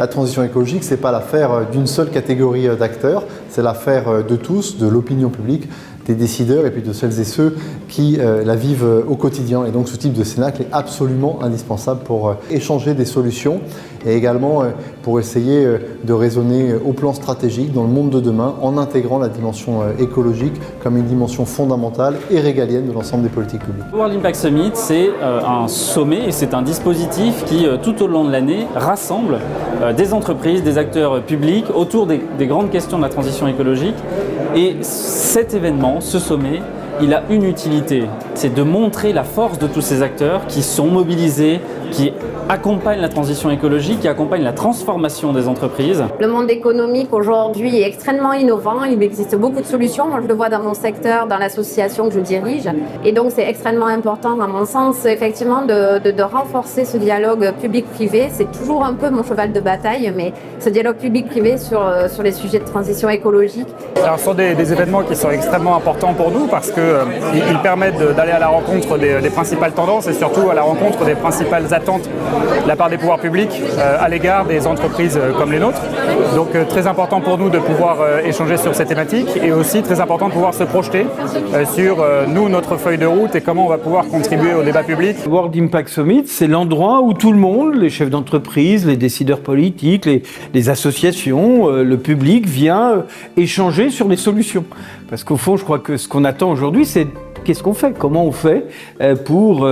La transition écologique, ce n'est pas l'affaire d'une seule catégorie d'acteurs, c'est l'affaire de tous, de l'opinion publique, des décideurs et puis de celles et ceux qui la vivent au quotidien. Et donc ce type de cénacle est absolument indispensable pour échanger des solutions et également pour essayer de raisonner au plan stratégique dans le monde de demain en intégrant la dimension écologique comme une dimension fondamentale et régalienne de l'ensemble des politiques publiques. Le World Impact Summit, c'est un sommet et c'est un dispositif qui, tout au long de l'année, rassemble des entreprises, des acteurs publics autour des grandes questions de la transition écologique. Et cet événement, ce sommet, il a une utilité, c'est de montrer la force de tous ces acteurs qui sont mobilisés, qui accompagnent la transition écologique, qui accompagnent la transformation des entreprises. Le monde économique aujourd'hui est extrêmement innovant, il existe beaucoup de solutions, moi je le vois dans mon secteur, dans l'association que je dirige, et donc c'est extrêmement important à mon sens effectivement de renforcer ce dialogue public-privé. C'est toujours un peu mon cheval de bataille, mais ce dialogue public-privé sur les sujets de transition écologique. Alors, ce sont des événements qui sont extrêmement importants pour nous parce qu'ils permettent d'aller à la rencontre des principales tendances et surtout à la rencontre des principales attentes de la part des pouvoirs publics à l'égard des entreprises comme les nôtres. Donc très important pour nous de pouvoir échanger sur ces thématiques et aussi très important de pouvoir se projeter sur nous, notre feuille de route et comment on va pouvoir contribuer au débat public. Le World Impact Summit, c'est l'endroit où tout le monde, les chefs d'entreprise, les décideurs politiques, les associations, le public vient échanger sur les solutions. Parce qu'au fond, je crois que ce qu'on attend aujourd'hui, c'est qu'est-ce qu'on fait ? Comment on fait pour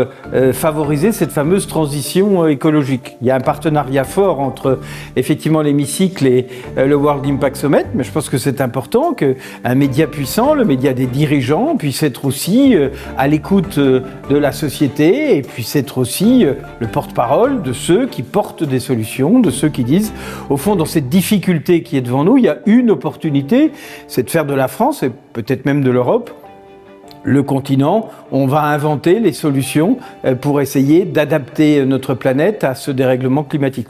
favoriser cette fameuse transition écologique ? Il y a un partenariat fort entre effectivement l'hémicycle et le World Impact Summit, mais je pense que c'est important qu'un média puissant, le média des dirigeants, puisse être aussi à l'écoute de la société et puisse être aussi le porte-parole de ceux qui portent des solutions, de ceux qui disent, au fond, dans cette difficulté qui est devant nous, il y a une opportunité, c'est de faire de la France et peut-être même de l'Europe le continent, on va inventer les solutions pour essayer d'adapter notre planète à ce dérèglement climatique.